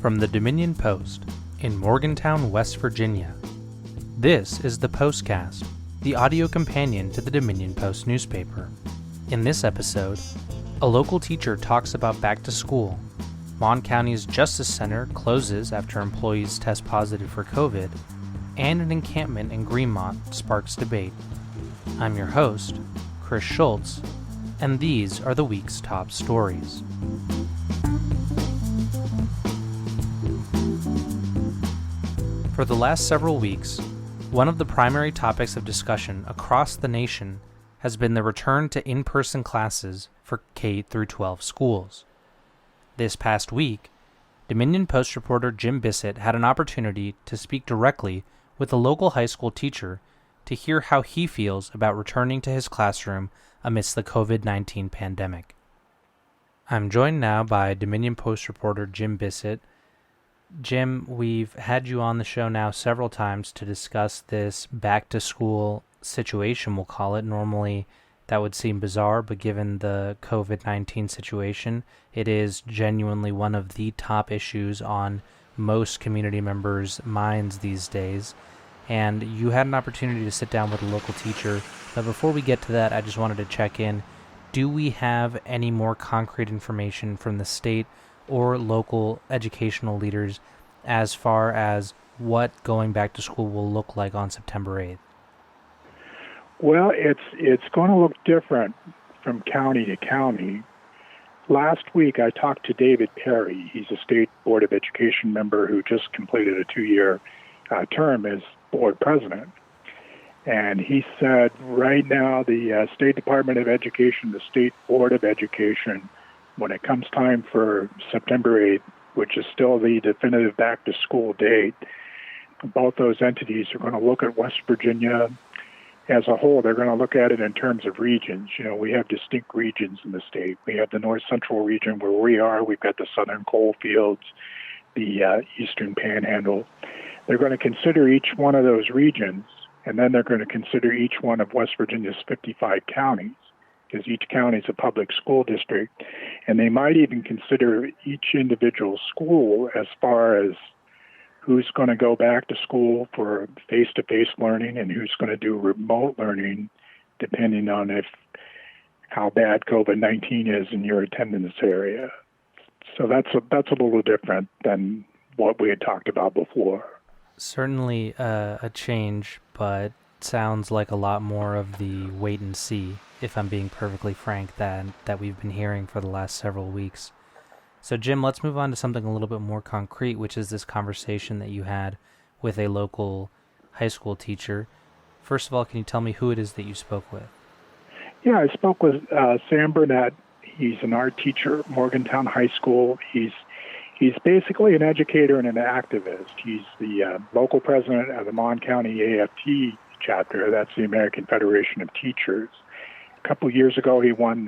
From the Dominion Post in Morgantown, West Virginia. This is the Postcast, the audio companion to the Dominion Post newspaper. In this episode, a local teacher talks about back to school. Mon County's Justice Center closes after employees test positive for COVID, and an encampment in Greenmont sparks debate. I'm your host, Chris Schultz, and these are the week's top stories. For the last several weeks, one of the primary topics of discussion across the nation has been the return to in-person classes for K-12 schools. This past week, Dominion Post reporter Jim Bissett had an opportunity to speak directly with a local high school teacher to hear how he feels about returning to his classroom amidst the COVID-19 pandemic. I'm joined now by Dominion Post reporter Jim Bissett. Jim, we've had you on the show now several times to discuss this back-to-school situation, we'll call it. Normally, that would seem bizarre, but given the COVID-19 situation, it is genuinely one of the top issues on most community members' minds these days. And you had an opportunity to sit down with a local teacher, but before we get to that, I just wanted to check in. Do we have any more concrete information from the state or local educational leaders as far as what going back to school will look like on September 8th? Well, it's going to look different from county to county. Last week, I talked to David Perry. He's a state Board of Education member who just completed a 2-year term as board president. And he said right now the State Department of Education, the State Board of Education, when it comes time for September 8th, which is still the definitive back-to-school date, both those entities are going to look at West Virginia as a whole. They're going to look at it in terms of regions. You know, we have distinct regions in the state. We have the North Central region where we are. We've got the Southern coal fields, the Eastern Panhandle. They're going to consider each one of those regions, and then they're going to consider each one of West Virginia's 55 counties, because each county is a public school district, and they might even consider each individual school as far as who's going to go back to school for face-to-face learning and who's going to do remote learning, depending on how bad COVID-19 is in your attendance area. So that's a little different than what we had talked about before. Certainly a change, but sounds like a lot more of the wait and see, if I'm being perfectly frank, that we've been hearing for the last several weeks. So Jim, let's move on to something a little bit more concrete, which is this conversation that you had with a local high school teacher. First of all, can you tell me who it is that you spoke with? Yeah, I spoke with Sam Burnett. He's an art teacher at Morgantown High School. He's basically an educator and an activist. He's the local president of the Mon County AFT chapter. That's the American Federation of Teachers. A couple of years ago, he won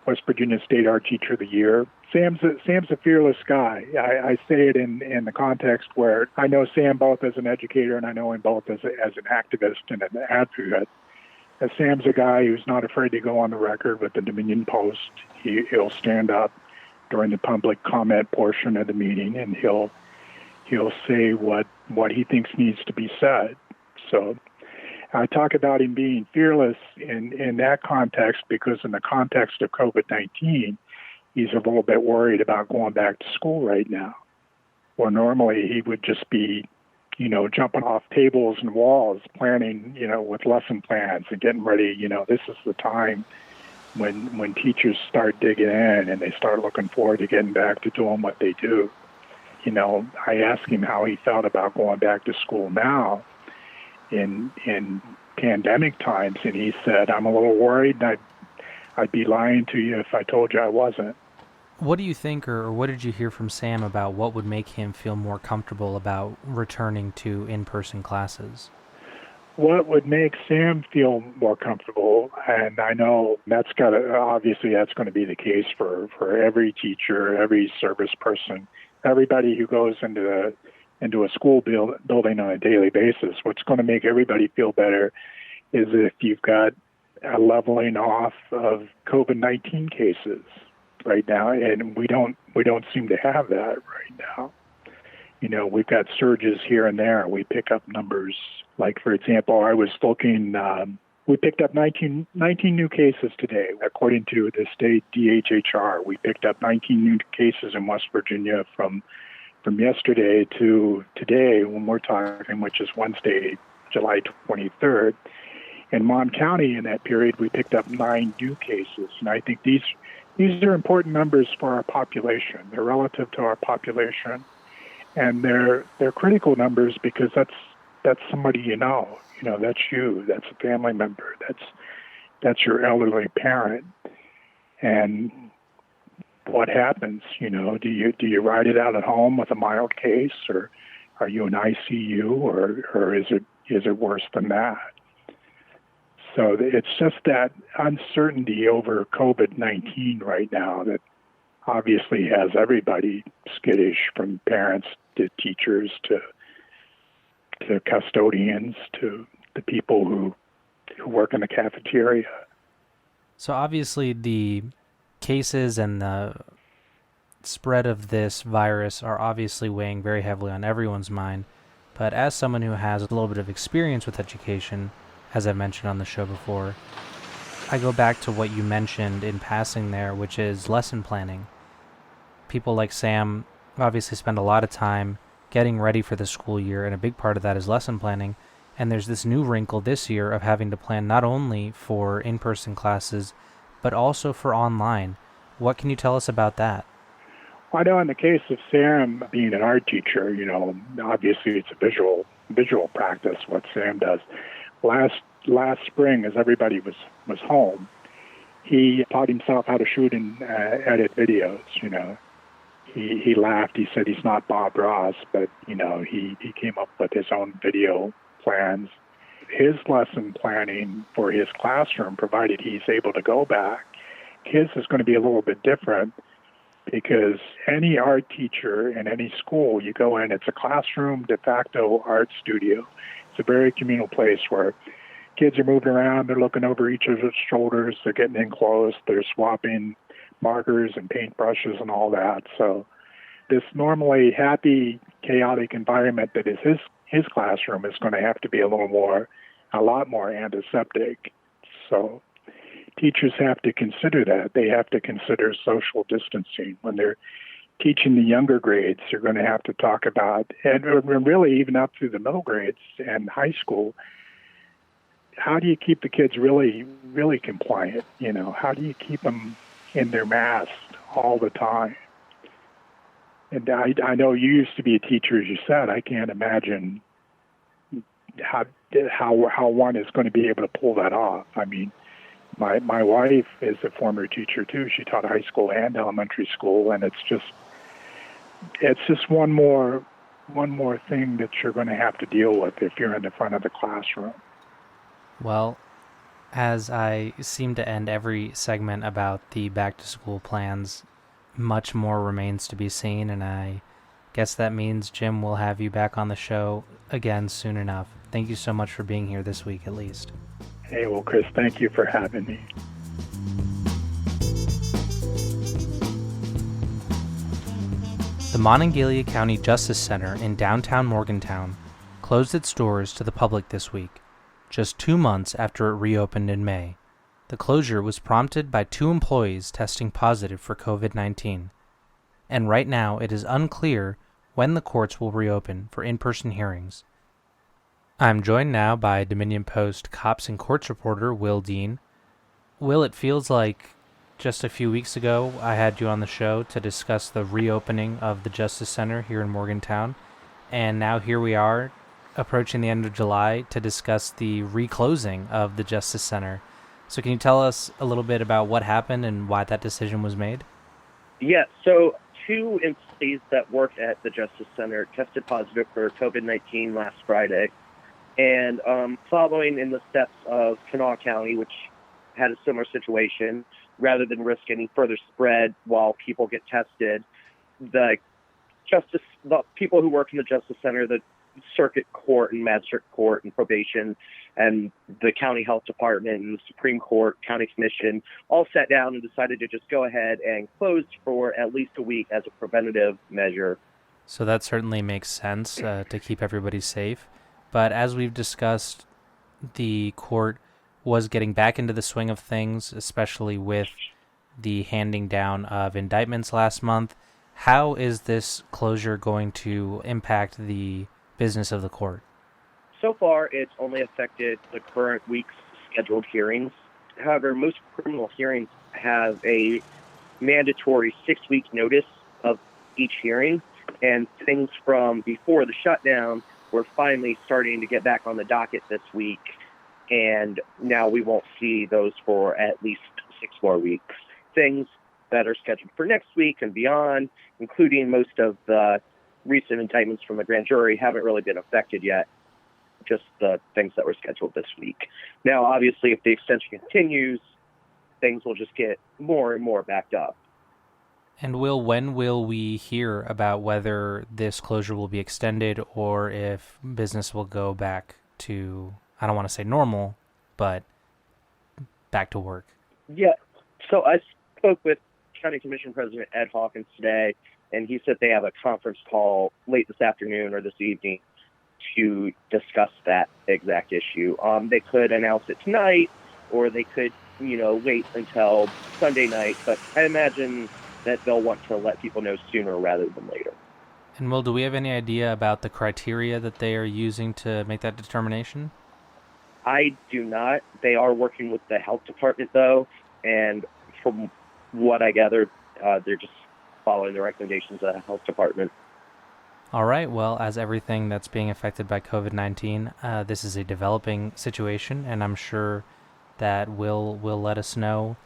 West Virginia State Art Teacher of the Year. Sam's a fearless guy. I say it in the context where I know Sam both as an educator and I know him both as an activist and an advocate. Sam's a guy who's not afraid to go on the record with the Dominion Post. He'll stand up during the public comment portion of the meeting, and he'll say what he thinks needs to be said. So I talk about him being fearless in that context because in the context of COVID-19, he's a little bit worried about going back to school right now. Where normally he would just be, jumping off tables and walls, planning, with lesson plans and getting ready. This is the time when teachers start digging in and they start looking forward to getting back to doing what they do. I asked him how he felt about going back to school now in pandemic times, and he said, I'm a little worried, and I'd be lying to you if I told you I wasn't. What do you think, or what did you hear from Sam about what would make him feel more comfortable about returning to in-person classes? What would make Sam feel more comfortable, and I know obviously that's going to be the case for every teacher, every service person, everybody who goes into a school building on a daily basis. What's going to make everybody feel better is if you've got a leveling off of COVID-19 cases right now, and we don't seem to have that right now. We've got surges here and there. We pick up numbers. Like, for example, I was looking, we picked up 19 new cases today. According to the state DHHR, we picked up 19 new cases in West Virginia from yesterday to today when we're talking, which is Wednesday, July 23rd. In Mon County, in that period, we picked up 9 new cases. And I think these are important numbers for our population. They're relative to our population. And they're critical numbers because that's somebody that's you, that's a family member, that's your elderly parent. And what happens? Do you ride it out at home with a mild case, or are you in ICU, or is it worse than that? So it's just that uncertainty over COVID-19 right now that obviously has everybody skittish, from parents to teachers to custodians to the people who work in the cafeteria. So obviously the cases and the spread of this virus are obviously weighing very heavily on everyone's mind. But as someone who has a little bit of experience with education, as I mentioned on the show before, I go back to what you mentioned in passing there, which is lesson planning. People like Sam obviously spend a lot of time getting ready for the school year, and a big part of that is lesson planning. And there's this new wrinkle this year of having to plan not only for in-person classes, but also for online. What can you tell us about that? Well, I know in the case of Sam being an art teacher, obviously it's a visual practice, what Sam does. Last spring, as everybody was home, he taught himself how to shoot and edit videos, He laughed. He said he's not Bob Ross, but, he came up with his own video plans. His lesson planning for his classroom, provided he's able to go back, his is going to be a little bit different, because any art teacher in any school, you go in, it's a classroom de facto art studio. It's a very communal place where kids are moving around, they're looking over each other's shoulders, they're getting in close, they're swapping markers and paintbrushes and all that. So this normally happy, chaotic environment that is his classroom is going to have to be a lot more antiseptic. So teachers have to consider that. They have to consider social distancing. When they're teaching the younger grades, they're going to have to talk about, and really even up through the middle grades and high school, how do you keep the kids really, really compliant? How do you keep them in their masks all the time? And I know you used to be a teacher, as you said. I can't imagine how one is going to be able to pull that off. I mean, my wife is a former teacher too. She taught high school and elementary school, and it's just one more thing that you're going to have to deal with if you're in the front of the classroom. Well, as I seem to end every segment about the back-to-school plans, much more remains to be seen, and I guess that means, Jim, we'll have you back on the show again soon enough. Thank you so much for being here this week, at least. Hey, well, Chris, thank you for having me. The Monongalia County Justice Center in downtown Morgantown closed its doors to the public this week, just 2 months after it reopened in May. The closure was prompted by 2 employees testing positive for COVID-19, and right now it is unclear when the courts will reopen for in-person hearings. I'm joined now by Dominion Post Cops and Courts reporter Will Dean. Will, it feels like just a few weeks ago I had you on the show to discuss the reopening of the Justice Center here in Morgantown, and now here we are approaching the end of July to discuss the reclosing of the Justice Center. So can you tell us a little bit about what happened and why that decision was made? Yeah, so 2 employees that worked at the Justice Center tested positive for COVID-19 last Friday. And following in the steps of Kanawha County, which had a similar situation, rather than risk any further spread while people get tested, the people who work in the Justice Center, the Circuit Court and Magistrate Court and Probation and the County Health Department and the Supreme Court, County Commission, all sat down and decided to just go ahead and close for at least a week as a preventative measure. So that certainly makes sense to keep everybody safe. But as we've discussed, the court was getting back into the swing of things, especially with the handing down of indictments last month. How is this closure going to impact the business of the court? So far, it's only affected the current week's scheduled hearings. However, most criminal hearings have a mandatory 6-week notice of each hearing, and things from before the shutdown were finally starting to get back on the docket this week, and now we won't see those for at least 6 more weeks. Things that are scheduled for next week and beyond, including most of the recent indictments from the grand jury, haven't really been affected yet, just the things that were scheduled this week. Now, obviously, if the extension continues, things will just get more and more backed up. And when will we hear about whether this closure will be extended or if business will go back to, I don't want to say normal, but back to work? Yeah, so I spoke with County Commission President Ed Hawkins today, and he said they have a conference call late this afternoon or this evening to discuss that exact issue. They could announce it tonight, or they could, wait until Sunday night, but I imagine that they'll want to let people know sooner rather than later. And Will, do we have any idea about the criteria that they are using to make that determination? I do not. They are working with the health department, though, and from what I gathered, they're just following the recommendations of the health department. All right. Well, as everything that's being affected by COVID-19, this is a developing situation, and I'm sure that Will let us know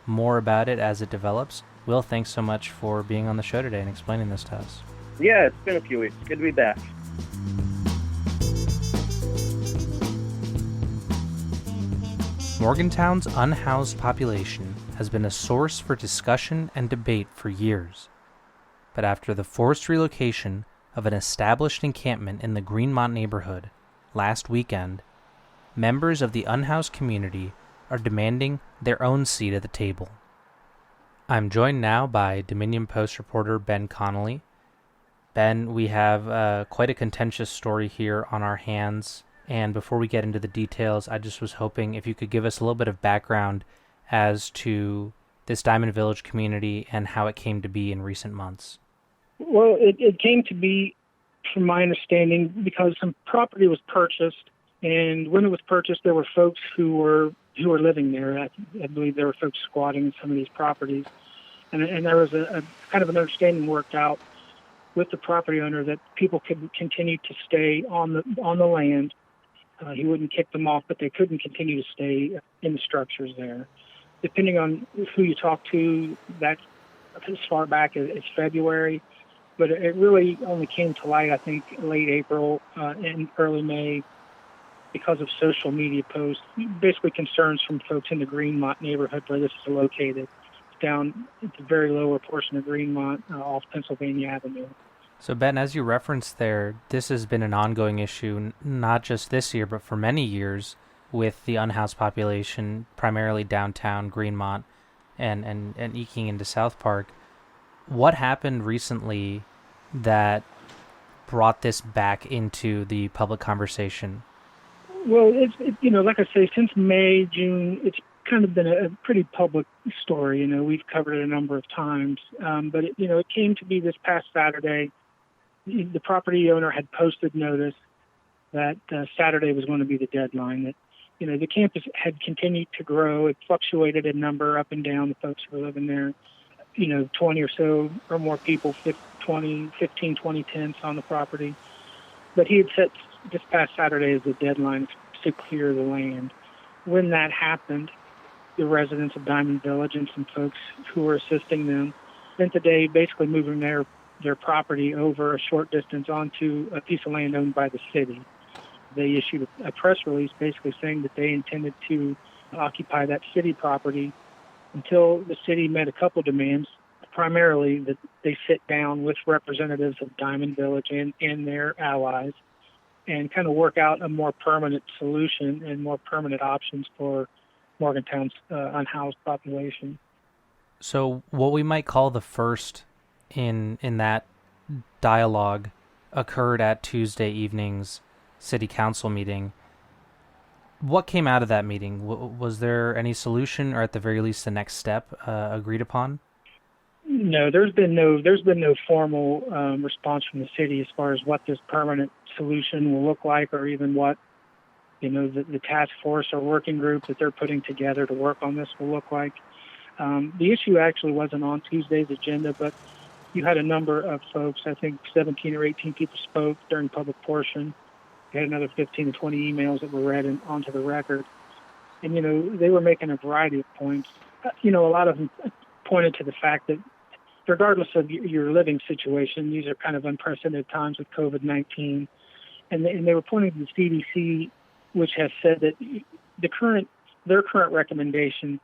more about it as it develops. Will, thanks so much for being on the show today and explaining this to us. Yeah, it's been a few weeks. Good to be back. Morgantown's unhoused population has been a source for discussion and debate for years. But after the forced relocation of an established encampment in the Greenmont neighborhood last weekend, members of the unhoused community are demanding their own seat at the table. I'm joined now by Dominion Post reporter Ben Connolly. Ben, we have quite a contentious story here on our hands, and before we get into the details, I just was hoping if you could give us a little bit of background as to this Diamond Village community and how it came to be in recent months. Well, it came to be, from my understanding, because some property was purchased, and when it was purchased, there were folks who were living there. I believe there were folks squatting in some of these properties, and there was a kind of an understanding worked out with the property owner that people could continue to stay on the land. He wouldn't kick them off, but they couldn't continue to stay in the structures there. Depending on who you talk to, that's as far back as February. But it really only came to light, I think, late April and early May because of social media posts, basically concerns from folks in the Greenmont neighborhood where this is located. It's down at the very lower portion of Greenmont off Pennsylvania Avenue. So, Ben, as you referenced there, this has been an ongoing issue, not just this year, but for many years with the unhoused population, primarily downtown Greenmont and eking into South Park. What happened recently that brought this back into the public conversation? Well, it's like I say, since May, June, it's kind of been a pretty public story. We've covered it a number of times. But it came to be this past Saturday. The property owner had posted notice that Saturday was going to be the deadline. That the campus had continued to grow. It fluctuated in number up and down. The folks who were living there, 20 or so or more people, 15, 20 tents on the property. But he had set this past Saturday as the deadline to clear the land. When that happened, the residents of Diamond Village and some folks who were assisting them spent the day basically moving their property over a short distance onto a piece of land owned by the city. They issued a press release basically saying that they intended to occupy that city property until the city met a couple demands, primarily that they sit down with representatives of Diamond Village and their allies and kind of work out a more permanent solution and more permanent options for Morgantown's unhoused population. So what we might call the first in that dialogue occurred at Tuesday evening's city council meeting. What came out of that meeting? Was there any solution, or at the very least, the next step agreed upon? No, there's been no formal response from the city as far as what this permanent solution will look like, or even what the task force or working group that they're putting together to work on this will look like. The issue actually wasn't on Tuesday's agenda, but you had a number of folks, I think 17 or 18 people spoke during public portion. You had another 15 to 20 emails that were read onto the record. And, they were making a variety of points. A lot of them pointed to the fact that regardless of your living situation, these are kind of unprecedented times with COVID-19. And they were pointing to the CDC, which has said that their current recommendation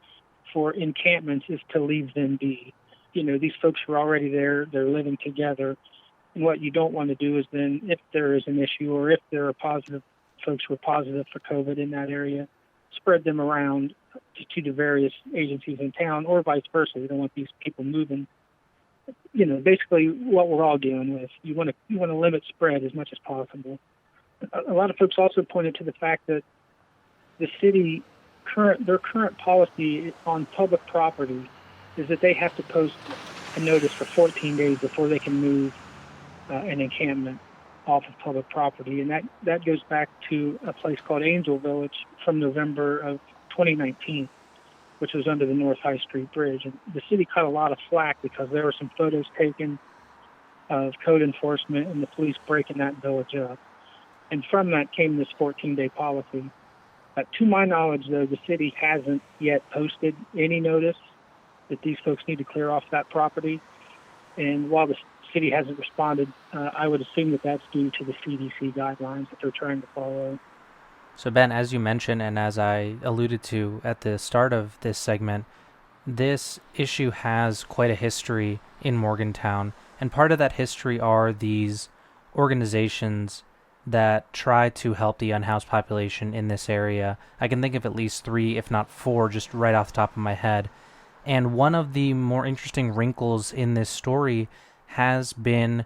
for encampments is to leave them be. These folks are already there, they're living together. And what you don't want to do is then, if there is an issue or if there are folks who are positive for COVID in that area, spread them around to the various agencies in town, or vice versa. You don't want these people moving. Basically what we're all dealing with. You want to limit spread as much as possible. A lot of folks also pointed to the fact that the city their current policy on public property is that they have to post a notice for 14 days before they can move an encampment off of public property. And that goes back to a place called Angel Village from November of 2019, which was under the North High Street Bridge. And the city caught a lot of flack because there were some photos taken of code enforcement and the police breaking that village up. And from that came this 14-day policy. To my knowledge, though, the city hasn't yet posted any notice that these folks need to clear off that property. And while the city hasn't responded, I would assume that that's due to the CDC guidelines that they're trying to follow. So, Ben, as you mentioned, and as I alluded to at the start of this segment, this issue has quite a history in Morgantown. And part of that history are these organizations that try to help the unhoused population in this area. I can think of at least 3, if not 4, just right off the top of my head. And one of the more interesting wrinkles in this story has been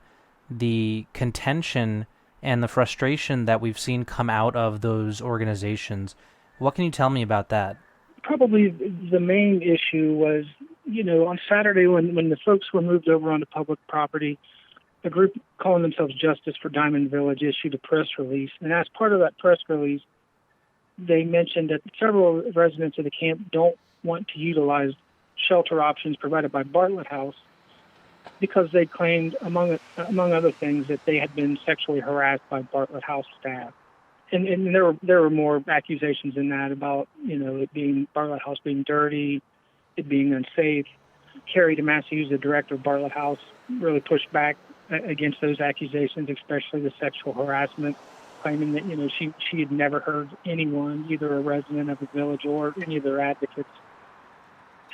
the contention and the frustration that we've seen come out of those organizations. What can you tell me about that? Probably the main issue was, on Saturday when the folks were moved over onto public property, a group calling themselves Justice for Diamond Village issued a press release. And as part of that press release, they mentioned that several residents of the camp don't want to utilize shelter options provided by Bartlett House because they claimed, among other things, that they had been sexually harassed by Bartlett House staff. And there were more accusations in that about, it being Bartlett House being dirty, it being unsafe. Carrie DeMasi, who's the director of Bartlett House, really pushed back against those accusations, especially the sexual harassment, claiming that, she had never heard anyone, either a resident of the village or any of their advocates,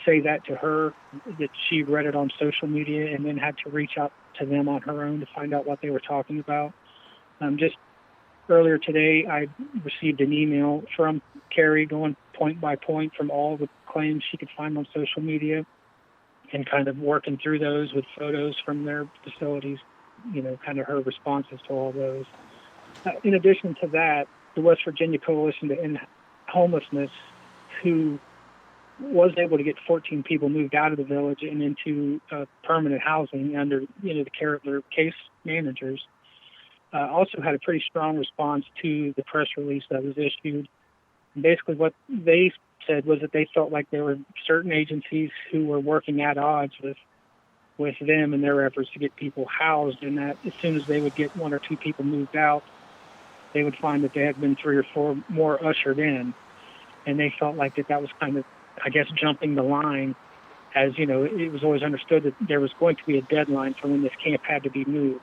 say that to her, that she read it on social media and then had to reach out to them on her own to find out what they were talking about. Just earlier today, I received an email from Carrie going point by point from all the claims she could find on social media and kind of working through those with photos from their facilities, kind of her responses to all those. In addition to that, the West Virginia Coalition to End Homelessness, who was able to get 14 people moved out of the village and into permanent housing under, the care of their case managers, also had a pretty strong response to the press release that was issued. And basically what they said was that they felt like there were certain agencies who were working at odds with them and their efforts to get people housed, and that as soon as they would get 1 or 2 people moved out, they would find that they had been 3 or 4 more ushered in. And they felt like that was kind of, I guess, jumping the line, as, it was always understood that there was going to be a deadline for when this camp had to be moved.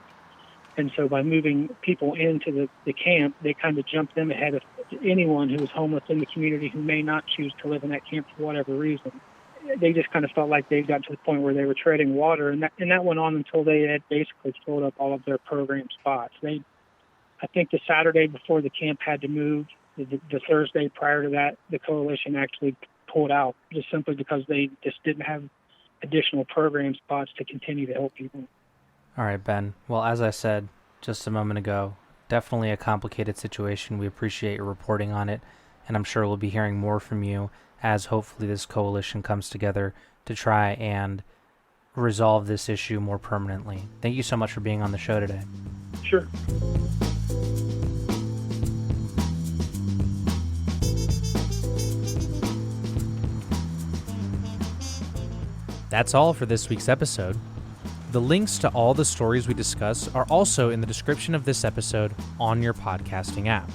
And so by moving people into the camp, they kind of jumped them ahead of anyone who was homeless in the community who may not choose to live in that camp for whatever reason. They just kind of felt like they got to the point where they were treading water, and that went on until they had basically filled up all of their program spots. I think the Saturday before the camp had to move, the Thursday prior to that, the coalition actually pulled out just simply because they just didn't have additional program spots to continue to help people. All right, Ben. Well, as I said just a moment ago, definitely a complicated situation. We appreciate your reporting on it, and I'm sure we'll be hearing more from you as hopefully this coalition comes together to try and resolve this issue more permanently. Thank you so much for being on the show today. Sure. That's all for this week's episode. The links to all the stories we discuss are also in the description of this episode on your podcasting app.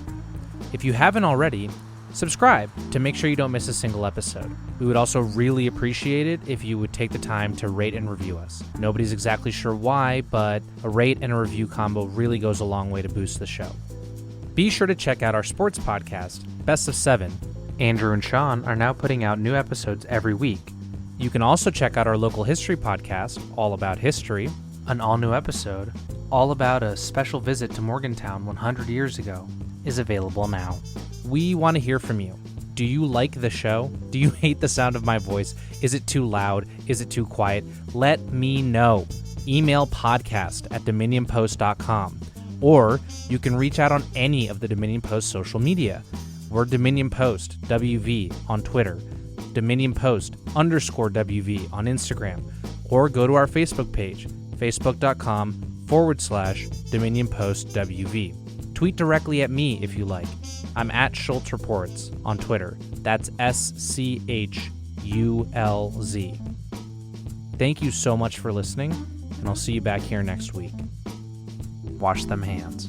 If you haven't already, subscribe to make sure you don't miss a single episode. We would also really appreciate it if you would take the time to rate and review us. Nobody's exactly sure why, but a rate and a review combo really goes a long way to boost the show. Be sure to check out our sports podcast, Best of 7. Andrew and Sean are now putting out new episodes every week. You can also check out our local history podcast, All About History. An all-new episode, all about a special visit to Morgantown 100 years ago, is available now. We want to hear from you. Do you like the show? Do you hate the sound of my voice? Is it too loud? Is it too quiet? Let me know. Email podcast@dominionpost.com. Or you can reach out on any of the Dominion Post social media. We're Dominion Post, WV, on Twitter. Dominion Post _WV on Instagram, or go to our Facebook page, facebook.com/Dominion Post WV. Tweet directly at me if you like. I'm at Schultz Reports on Twitter. That's SCHULZ. Thank you so much for listening, and I'll see you back here next week. Wash them hands.